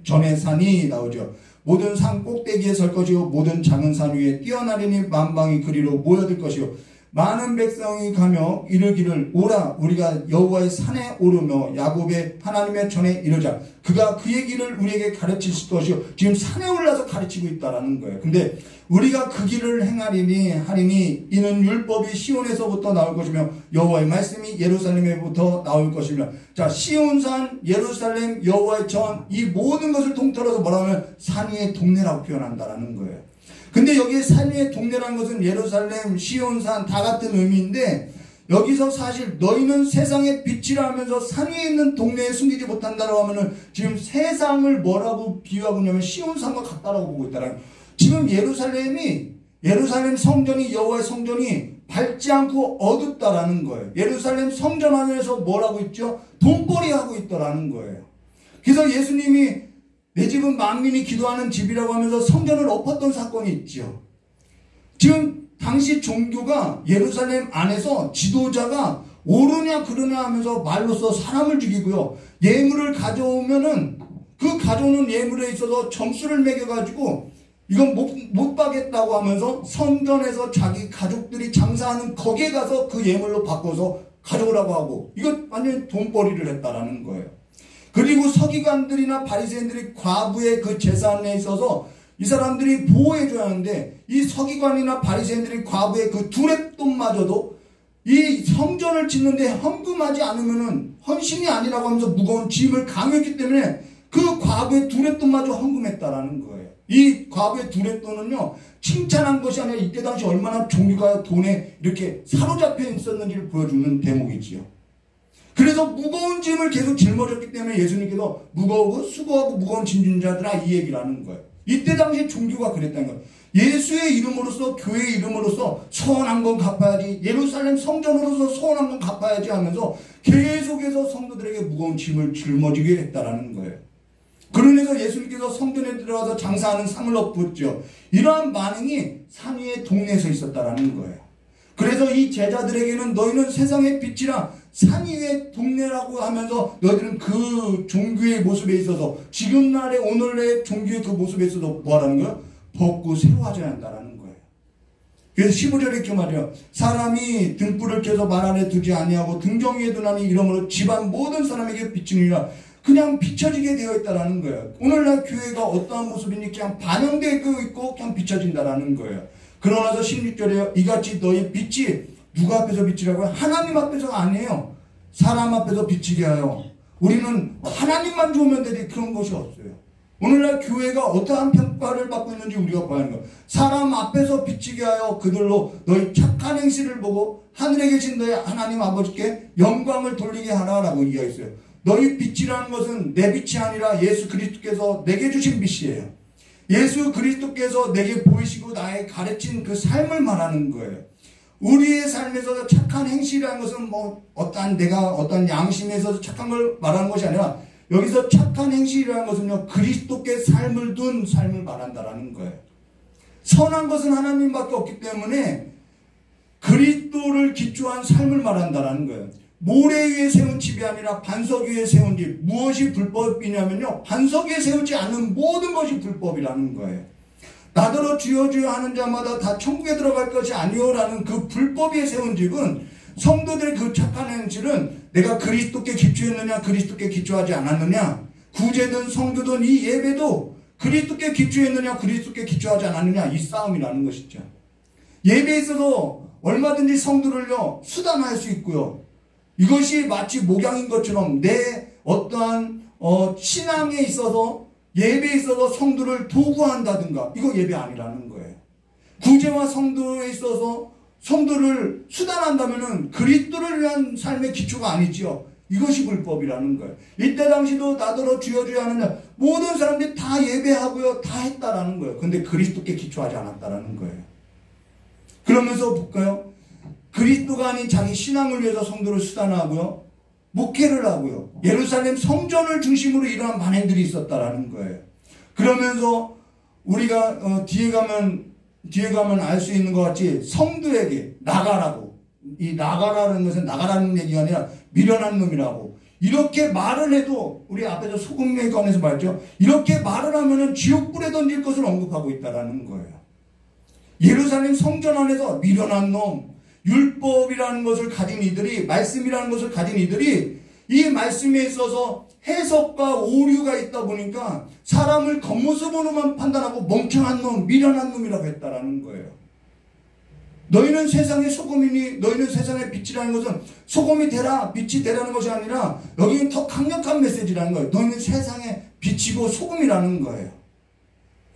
전의 산이 나오죠. 모든 산 꼭대기에 설 것이요 모든 작은 산 위에 뛰어나리니 만방이 그리로 모여들 것이요 많은 백성이 가며 이르기를 오라 우리가 여호와의 산에 오르며 야곱의 하나님의 전에 이르자. 그가 그의 길을 우리에게 가르치실 것이요. 지금 산에 올라서 가르치고 있다라는 거예요. 근데 우리가 그 길을 행하리니 하리니 이는 율법이 시온에서부터 나올 것이며 여호와의 말씀이 예루살렘에부터 나올 것이며. 자, 시온산, 예루살렘, 여호와의 전, 이 모든 것을 통틀어서 뭐라면 산 위의 동네라고 표현한다라는 거예요. 근데 여기에 산 위의 동네라는 것은 예루살렘, 시온산 다 같은 의미인데, 여기서 사실 너희는 세상의 빛이라 하면서 산 위에 있는 동네에 숨기지 못한다라고 하면은 지금 세상을 뭐라고 비유하고 있냐면 시온산과 같다라고 보고 있다라는 거예요. 지금 예루살렘 성전이, 여호와의 성전이 밝지 않고 어둡다라는 거예요. 예루살렘 성전 안에서 뭐라고 있죠? 돈벌이 하고 있다라는 거예요. 그래서 예수님이 내 집은 만민이 기도하는 집이라고 하면서 성전을 엎었던 사건이 있죠. 지금 당시 종교가 예루살렘 안에서 지도자가 옳으냐 그르냐 하면서 말로써 사람을 죽이고요. 예물을 가져오면은 그 가져오는 예물에 있어서 점수를 매겨가지고 이건 못 받겠다고 하면서 성전에서 자기 가족들이 장사하는 거기에 가서 그 예물로 바꿔서 가져오라고 하고, 이거 완전히 돈벌이를 했다라는 거예요. 그리고 서기관들이나 바리새인들이 과부의 그 재산에 있어서 이 사람들이 보호해줘야 하는데, 이 서기관이나 바리새인들이 과부의 그 두랩돈마저도 이 성전을 짓는데 헌금하지 않으면은 헌신이 아니라고 하면서 무거운 짐을 강요했기 때문에 그 과부의 두랩돈마저 헌금했다라는 거예요. 이 과부의 두랩돈은요, 칭찬한 것이 아니라 이때 당시 얼마나 종교가 돈에 이렇게 사로잡혀 있었는지를 보여주는 대목이지요. 그래서 무거운 짐을 계속 짊어졌기 때문에 예수님께서 무거우고 수고하고 무거운 짐 진 자들아, 이 얘기를 하는 거예요. 이때 당시 종교가 그랬다는 거예요. 예수의 이름으로서, 교회의 이름으로서 서원한 건 갚아야지, 예루살렘 성전으로서 서원한 건 갚아야지 하면서 계속해서 성도들에게 무거운 짐을 짊어지게 했다라는 거예요. 그러면서 예수님께서 성전에 들어가서 장사하는 상을 엎었죠. 이러한 반응이 산 위의 동네에서 있었다라는 거예요. 그래서 이 제자들에게는 너희는 세상의 빛이라 산 위의 동네라고 하면서 너희들은 그 종교의 모습에 있어서 지금 날의 오늘의 종교의 그 모습에 있어서 뭐하라는 거예요? 벗고 새로워져야 한다라는 거예요. 그래서 15절에 이렇게 말해요. 사람이 등불을 켜서 말 안에 두지 아니하고 등경 위에 두나니 이러므로 집안 모든 사람에게 비추니라. 그냥 비춰지게 되어 있다라는 거예요. 오늘날 교회가 어떠한 모습이니 그냥 반영되고 있고 그냥 비춰진다라는 거예요. 그러나서 16절에 이같이 너희 빛이 누가 앞에서 비치라고요? 하나님 앞에서가 아니에요. 사람 앞에서 비치게 하여. 우리는 하나님만 좋으면 되지 그런 것이 없어요. 오늘날 교회가 어떠한 평가를 받고 있는지 우리가 봐야 하는 거예요. 사람 앞에서 비치게 하여 그들로 너희 착한 행실을 보고 하늘에 계신 너희 하나님 아버지께 영광을 돌리게 하라라고 이야기했어요. 너희 빛이라는 것은 내 빛이 아니라 예수 그리스도께서 내게 주신 빛이에요. 예수 그리스도께서 내게 보이시고 나의 가르친 그 삶을 말하는 거예요. 우리의 삶에서 착한 행실이라는 것은 뭐 내가 어떤 양심에서 착한 걸 말하는 것이 아니라 여기서 착한 행실이라는 것은요, 그리스도께 삶을 둔 삶을 말한다라는 거예요. 선한 것은 하나님밖에 없기 때문에 그리스도를 기초한 삶을 말한다라는 거예요. 모래 위에 세운 집이 아니라 반석 위에 세운 집. 무엇이 불법이냐면요, 반석 위에 세우지 않는 모든 것이 불법이라는 거예요. 나더러 주여 주여 하는 자마다 다 천국에 들어갈 것이 아니오라는 그 불법 위에 세운 집은 성도들의 그 착한 행실은 내가 그리스도께 기초했느냐 그리스도께 기초하지 않았느냐, 구제든 성도든 이 예배도 그리스도께 기초했느냐 그리스도께 기초하지 않았느냐, 이 싸움이라는 것이죠. 예배에 있어서 얼마든지 성도를요 수단화할 수 있고요, 이것이 마치 목양인 것처럼 내 어떠한 신앙에 있어서 예배에 있어서 성도를 도구한다든가, 이거 예배 아니라는 거예요. 구제와 성도에 있어서 성도를 수단한다면은 그리스도를 위한 삶의 기초가 아니지요. 이것이 불법이라는 거예요. 이때 당시도 나더러 주여 주여 하는 모든 사람들이 다 예배하고요 다 했다라는 거예요. 근데 그리스도께 기초하지 않았다라는 거예요. 그러면서 볼까요? 그리스도가 아닌 자기 신앙을 위해서 성도를 수단하고요, 목회를 하고요, 예루살렘 성전을 중심으로 이러한 만행들이 있었다라는 거예요. 그러면서 우리가 뒤에 가면 알 수 있는 것 같이 성도에게 나가라고, 이 나가라는 것은 나가라는 얘기가 아니라 미련한 놈이라고 이렇게 말을 해도, 우리 앞에서 소금에 관해서 말했죠. 이렇게 말을 하면은 지옥불에 던질 것을 언급하고 있다라는 거예요. 예루살렘 성전 안에서 미련한 놈, 율법이라는 것을 가진 이들이, 말씀이라는 것을 가진 이들이 이 말씀에 있어서 해석과 오류가 있다 보니까 사람을 겉모습으로만 판단하고 멍청한 놈, 미련한 놈이라고 했다라는 거예요. 너희는 세상의 소금이니 너희는 세상의 빛이라는 것은 소금이 되라, 빛이 되라는 것이 아니라 여기는 더 강력한 메시지라는 거예요. 너희는 세상의 빛이고 소금이라는 거예요.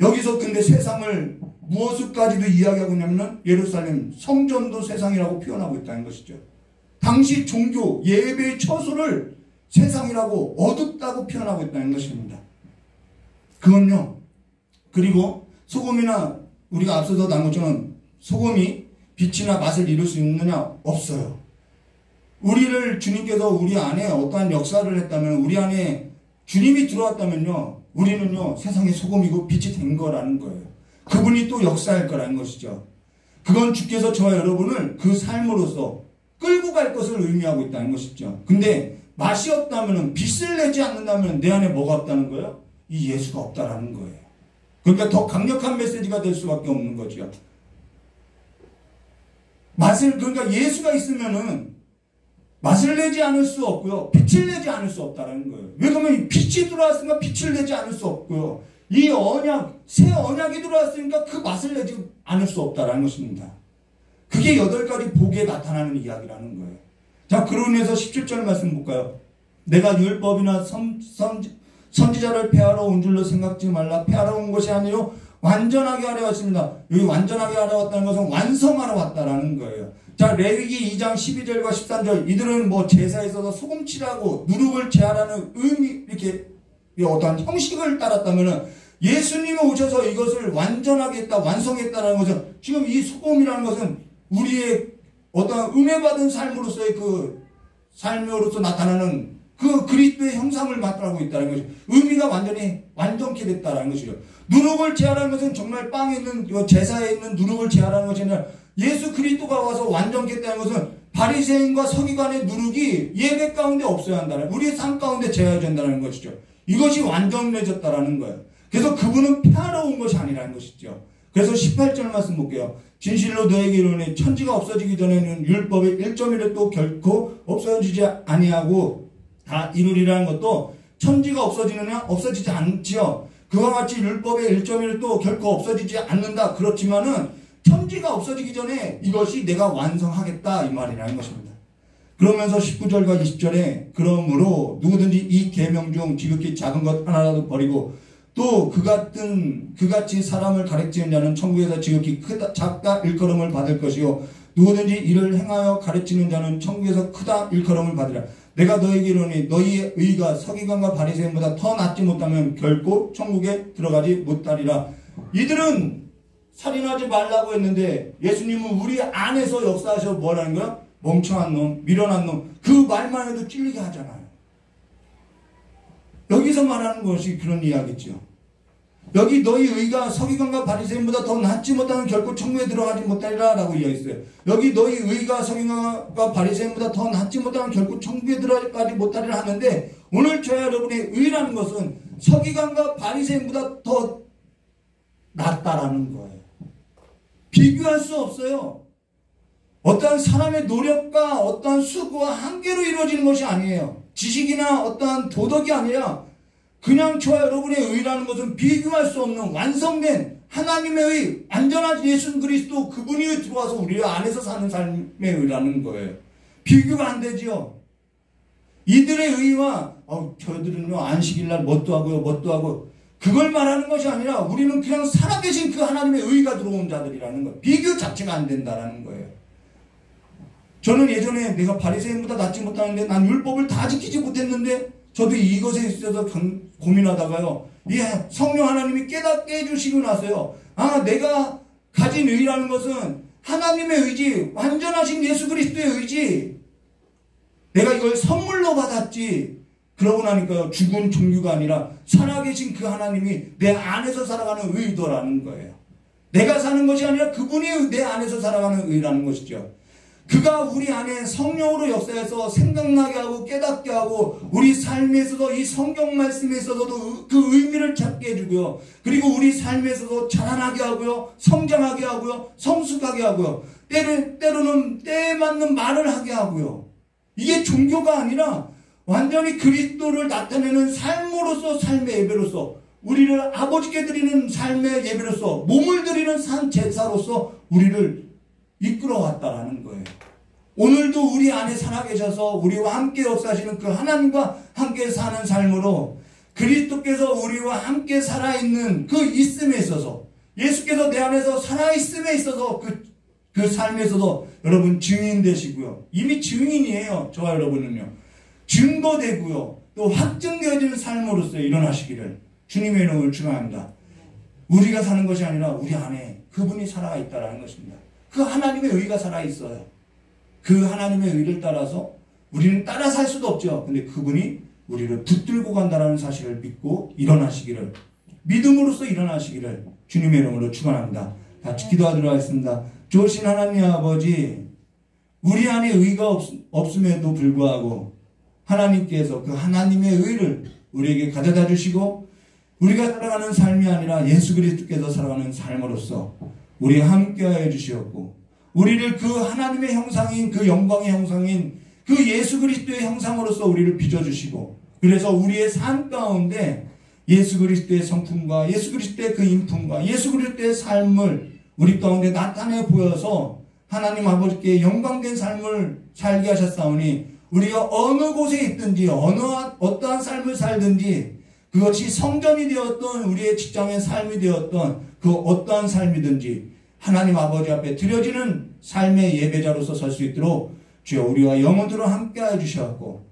여기서 근데 세상을 무엇까지도 이야기하고 있냐면 예루살렘 성전도 세상이라고 표현하고 있다는 것이죠. 당시 종교 예배의 처소를 세상이라고 어둡다고 표현하고 있다는 것입니다. 그건요, 그리고 소금이나 우리가 앞서서 나온 것처럼 소금이 빛이나 맛을 이룰 수 있느냐? 없어요. 우리를 주님께서 우리 안에 어떠한 역사를 했다면, 우리 안에 주님이 들어왔다면요, 우리는요 세상의 소금이고 빛이 된 거라는 거예요. 그분이 또 역사할 거라는 것이죠. 그건 주께서 저와 여러분을 그 삶으로서 끌고 갈 것을 의미하고 있다는 것이죠. 근데 맛이 없다면, 빛을 내지 않는다면 내 안에 뭐가 없다는 거예요? 이 예수가 없다라는 거예요. 그러니까 더 강력한 메시지가 될 수밖에 없는 거죠. 그러니까 예수가 있으면은 맛을 내지 않을 수 없고요, 빛을 내지 않을 수 없다는 거예요. 왜 그러면 빛이 들어왔으니까 빛을 내지 않을 수 없고요, 이 언약, 새 언약이 들어왔으니까 그 맛을 내지 않을 수 없다는 것입니다. 그게 8가지 복에 나타나는 이야기라는 거예요. 자, 그로 인해서 17절 말씀 볼까요? 내가 율법이나 선지자를 폐하러 온 줄로 생각지 말라. 폐하러 온 것이 아니요 완전하게 하려 왔습니다. 여기 완전하게 하려 왔다는 것은 완성하러 왔다라는 거예요. 자, 레위기 2장 12절과 13절, 이들은 뭐 제사에 있어서 소금칠하고 누룩을 제하라는 이렇게 어떠한 형식을 따랐다면은, 예수님이 오셔서 이것을 완전하게 했다, 완성했다라는 것은, 지금 이 소금이라는 것은 우리의 어떠한 은혜받은 삶으로서의 그 삶으로서 나타나는 그 그리스도의 형상을 맞더라고 있다는 것이죠. 의미가 완전히 완전케 됐다는 것이죠. 누룩을 제하라는 것은 정말 빵에 있는 제사에 있는 누룩을 제하라는 것이 아니라 예수 그리스도가 와서 완전케 됐다는 것은 바리새인과 서기관의 누룩이 예배 가운데 없어야 한다는, 우리의 삶 가운데 제어야 된다는 것이죠. 이것이 완전해졌다라는 거예요. 그래서 그분은 평화로운 것이 아니라는 것이죠. 그래서 18절 말씀 볼게요. 진실로 너에게 이르노니 천지가 없어지기 전에는 율법의 1.1도 결코 없어지지 아니하고 다 이루리라는 것도 천지가 없어지느냐? 없어지지 않지요. 그와 같이 율법의 1.1도 결코 없어지지 않는다. 그렇지만은 천지가 없어지기 전에 이것이 내가 완성하겠다 이 말이라는 것입니다. 그러면서 19절과 20절에 그러므로 누구든지 이 계명 중 지극히 작은 것 하나라도 버리고 또 그같이 사람을 가르치는 자는 천국에서 지극히 작다 일컬음을 받을 것이요 누구든지 이를 행하여 가르치는 자는 천국에서 크다 일컬음을 받으라. 내가 너에게 이르노니 너희의 의가 서기관과 바리새인보다 더 낫지 못하면 결코 천국에 들어가지 못하리라. 이들은 살인하지 말라고 했는데 예수님은 우리 안에서 역사하셔서 뭐라는 거야? 멍청한 놈, 미련한 놈, 그 말만 해도 찔리게 하잖아요. 여기서 말하는 것이 그런 이야기죠. 여기 너희 의가 서기관과 바리새인보다 더 낫지 못하면 결코 천국에 들어가지 못하리라 라고 이야기했어요. 여기 너희 의가 서기관과 바리새인보다 더 낫지 못하면 결코 천국에 들어가지 못하리라 하는데 오늘 저와 여러분의 의라는 것은 서기관과 바리새인보다 더 낫다라는 거예요. 비교할 수 없어요. 어떠한 사람의 노력과 어떠한 수고와 한계로 이루어지는 것이 아니에요. 지식이나 어떠한 도덕이 아니라 그냥 저와 여러분의 의라는 것은 비교할 수 없는 완성된 하나님의 의, 완전한 예수 그리스도 그분이 들어와서 우리 안에서 사는 삶의 의라는 거예요. 비교가 안 되지요. 이들의 의와 저들은요 안식일날 뭣도 하고 그걸 말하는 것이 아니라 우리는 그냥 살아계신 그 하나님의 의가 들어온 자들이라는 거예요. 비교 자체가 안 된다는 거예요. 저는 예전에 내가 바리새인보다 낫지 못하는데 난 율법을 다 지키지 못했는데 저도 이것에 있어서 고민하다가요. 예, 성령 하나님이 깨닫게 해주시고 나서요. 내가 가진 의라는 것은 하나님의 의지, 완전하신 예수 그리스도의 의지. 내가 이걸 선물로 받았지. 그러고 나니까요. 죽은 종류가 아니라 살아계신 그 하나님이 내 안에서 살아가는 의도라는 거예요. 내가 사는 것이 아니라 그분이 내 안에서 살아가는 의라는 것이죠. 그가 우리 안에 성령으로 역사해서 생각나게 하고 깨닫게 하고 우리 삶에 있어서 이 성경 말씀에 있어서도 그 의미를 찾게 해주고요. 그리고 우리 삶에 있어서 자라나게 하고요. 성장하게 하고요. 성숙하게 하고요. 때로는 때에 맞는 말을 하게 하고요. 이게 종교가 아니라 완전히 그리스도를 나타내는 삶으로서 삶의 예배로서 우리를 아버지께 드리는 삶의 예배로서 몸을 드리는 산 제사로서 우리를 이끌어왔다라는 거예요. 오늘도 우리 안에 살아계셔서 우리와 함께 역사하시는 그 하나님과 함께 사는 삶으로 그리스도께서 우리와 함께 살아있는 그 있음에 있어서 예수께서 내 안에서 살아있음에 있어서 그 삶에 있어서 여러분 증인 되시고요. 이미 증인이에요. 저와 여러분은요. 증거되고요. 또 확증되어지는 삶으로서 일어나시기를 주님의 이름을 축원합니다. 우리가 사는 것이 아니라 우리 안에 그분이 살아있다는 것입니다. 그 하나님의 의가 살아있어요. 그 하나님의 의를 따라서 우리는 따라 살 수도 없죠. 근데 그분이 우리를 붙들고 간다는 사실을 믿고 일어나시기를, 믿음으로써 일어나시기를 주님의 이름으로 축원합니다. 같이 기도하도록 하겠습니다. 좋으신 하나님 아버지, 우리 안에 의가 없음에도 불구하고 하나님께서 그 하나님의 의를 우리에게 가져다 주시고 우리가 살아가는 삶이 아니라 예수 그리스도께서 살아가는 삶으로서 우리와 함께하여 주시었고 우리를 그 하나님의 형상인 그 영광의 형상인 그 예수 그리스도의 형상으로서 우리를 빚어주시고 그래서 우리의 삶 가운데 예수 그리스도의 성품과 예수 그리스도의 그 인품과 예수 그리스도의 삶을 우리 가운데 나타내 보여서 하나님 아버지께 영광된 삶을 살게 하셨사오니 우리가 어느 곳에 있든지 어떠한 삶을 살든지 그것이 성전이 되었던 우리의 직장의 삶이 되었던 그 어떠한 삶이든지 하나님 아버지 앞에 드려지는 삶의 예배자로서 설 수 있도록 주여 우리와 영원토록 함께하여 주셨고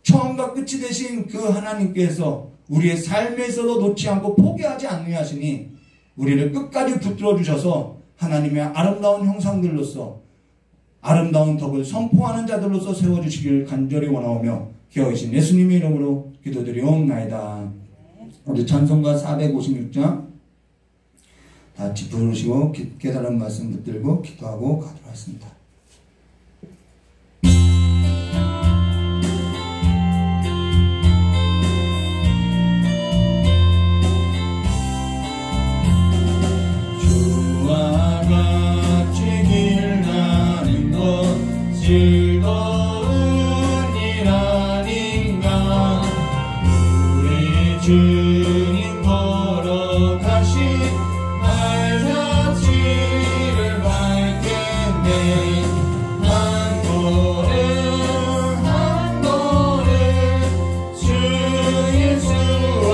처음과 끝이 되신 그 하나님께서 우리의 삶에 있어도 놓지 않고 포기하지 아니하시니 우리를 끝까지 붙들어 주셔서 하나님의 아름다운 형상들로서 아름다운 덕을 선포하는 자들로서 세워주시기를 간절히 원하오며 귀하신 예수님의 이름으로 기도드리옵나이다. 우리 찬송가 456장 다 같이 부르시고 깨달은 말씀 붙들고 기도하고 가도록 하겠습니다. 주와 같이 길 가는 것 즐거운 일 아닌가. 우리 주님 걸어가신 발자취를 밟겠네. 한 걸음 한 걸음 주 예수와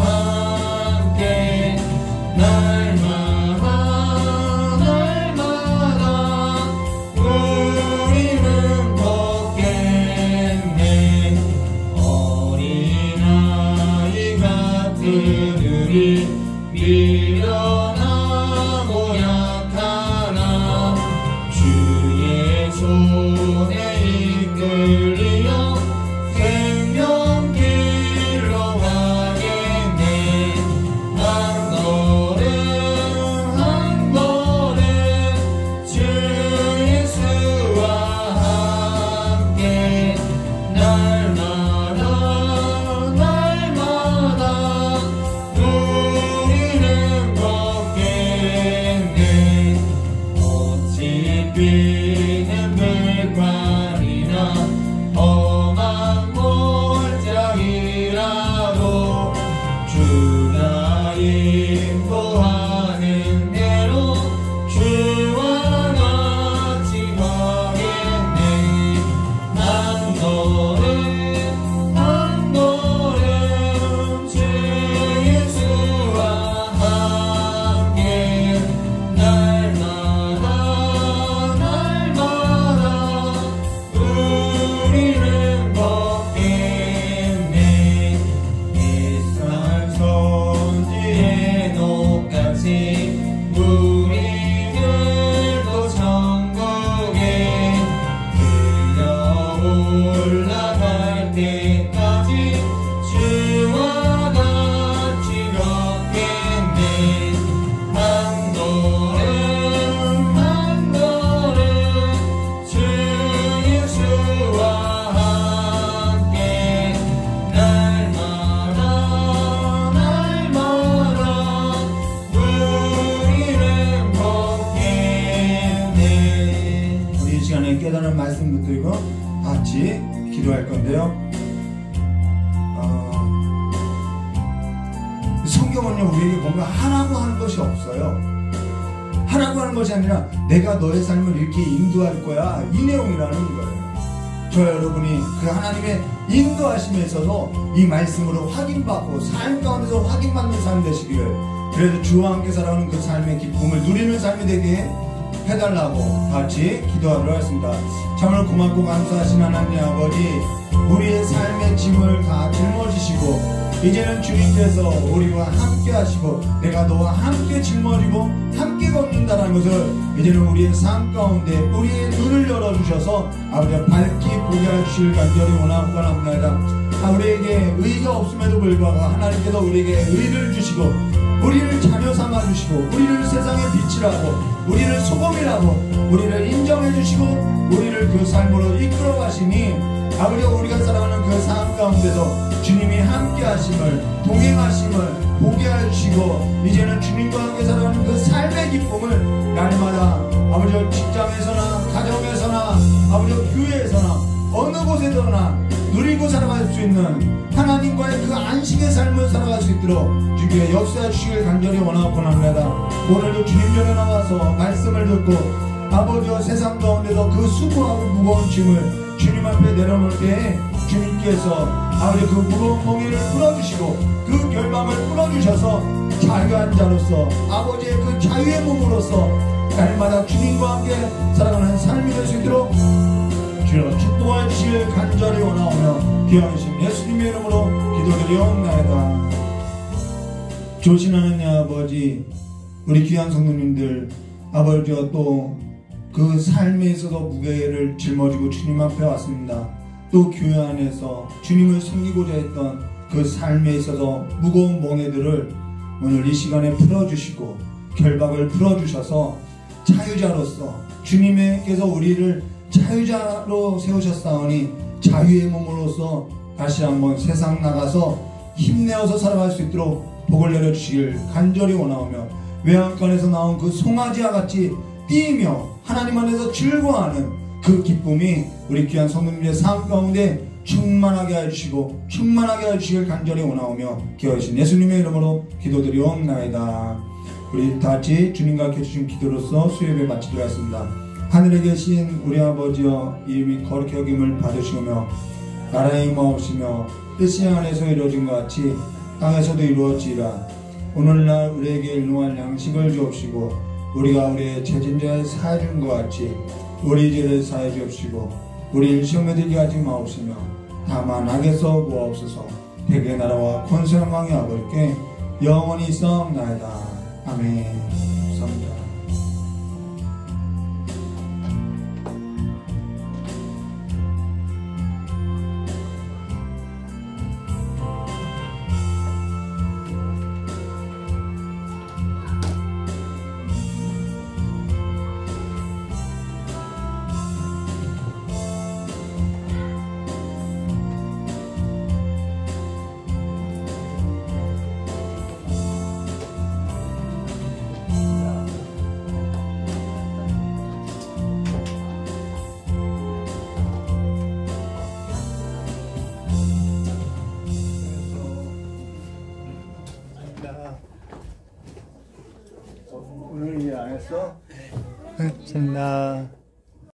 함께 날마다 우리는 걷겠네. 어린아이 같은 우리 미련하고 약하나 주의 손에 이끌리어 생명길로 가겠네. 한 걸음 한 걸음 주 예수와 함께 날마다 우리는 걷겠네. 어찌 비는 물관이나 험한 골짜기라도 주가 인도하는 대로 주와 같이 가겠네. 한 걸음 한 걸음 주 예수와 함께 날마다 우리는 걷겠네. 햇살 선지의 녹같이 우리들도 천국에 들려 올라갈 때까지 주와 같이 걷겠네. 한 걸음 한 걸음 주 예수와 함께 날마다 우리는 걷겠네. 우리 이 시간에 깨달은 말씀 붙들고 같이 기도할 건데요. 성경은요, 우리에게 뭔가 하라고 하는 것이 없어요. 하라고 하는 것이 아니라 내가 너의 삶을 이렇게 인도할 거야, 이 내용이라는 거예요. 저 여러분이 그 하나님의 인도하심에 있어서 이 말씀으로 확인받고 삶 가운데서 확인받는 삶 되시기를, 그래서 주와 함께 살아가는 그 삶의 기쁨을 누리는 삶이 되게 해달라고 같이 기도하도록 하겠습니다. 참으로 고맙고 감사하신 하나님 아버지, 우리의 삶의 짐을 다 짊어지시고 이제는 주님께서 우리와 함께 하시고 내가 너와 함께 짊어지고 함께 걷는다는 것을 이제는 우리의 삶 가운데 우리의 눈을 열어주셔서 아버지 밝히 보게 하시길 간절히 원합니다. 우리에게 의가 없음에도 불구하고 하나님께서 우리에게 의를 주시고 우리를 자녀 삼아주시고 우리를 세상의 빛이라고 우리를 소금이라고 우리를 인정해 주시고 우리를 그 삶으로 이끌어 가시니 아버지가 우리가 살아가는 그 삶 가운데서 주님이 함께 하심을 동행하심을 보게 해주시고 이제는 주님과 함께 살아가는 그 삶의 기쁨을 날마다 아버지 직장에서나 가정에서나 아버지 교회에서나 어느 곳에서나 누리고 살아갈 수 있는 하나님과의 그 안식의 삶을 살아갈 수 있도록 주께 역사해 주시길 간절히 원합니다. 오늘도 주님 전에 나와서 말씀을 듣고 아버지와 세상 가운데서 그 수고하고 무거운 짐을 주님 앞에 내려놓을 때 주님께서 아버지 그 무거운 멍에를 풀어주시고 그 결박을 풀어주셔서 자유한 자로서 아버지의 그 자유의 몸으로서 날마다 주님과 함께 살아가는 삶이 될 수 있도록 주여 축복해 주시길 간절히 원하오며 귀하신 예수님의 이름으로 기도드리옵나이다. 좋으신 하나님 아버지, 우리 귀한 성도님들 아버지와 또 그 삶에 있어서 무게를 짊어지고 주님 앞에 왔습니다. 또 교회 안에서 주님을 섬기고자 했던 그 삶에 있어서 무거운 멍에들을 오늘 이 시간에 풀어주시고 결박을 풀어주셔서 자유자로서 주님께서 우리를 자유자로 세우셨사오니 자유의 몸으로서 다시 한번 세상 나가서 힘내어서 살아갈 수 있도록 복을 내려주시길 간절히 원하오며 외양간에서 나온 그 송아지와 같이 뛰며 하나님 안에서 즐거워하는 그 기쁨이 우리 귀한 성도님들의 삶 가운데 충만하게 해주시고 충만하게 해주시길 간절히 원하오며 기어하신 예수님의 이름으로 기도드리옵나이다. 우리 다같이 주님과 함께 주신 기도로서 수요예배 마치도록 하겠습니다. 하늘에 계신 우리 아버지여 이름이 거룩히 여김을 받으시오며 나라의 임하옵시며 뜻이 안에서 이루어진 것 같이 땅에서도 이루어지리라. 오늘날 우리에게 일용할 양식을 주옵시고 우리가 우리의 죄진자에 사해 준 것 같이 우리 죄를 사해 주옵시고 우리를 시험에 들게 하지 마옵시며 다만 악에서 구하옵소서. 대개 나라와 권세와 영광이 아버지께 영원히 있사옵나이다. 아멘. 감사합니다. 오늘 일 안 했어? 응, 됐나.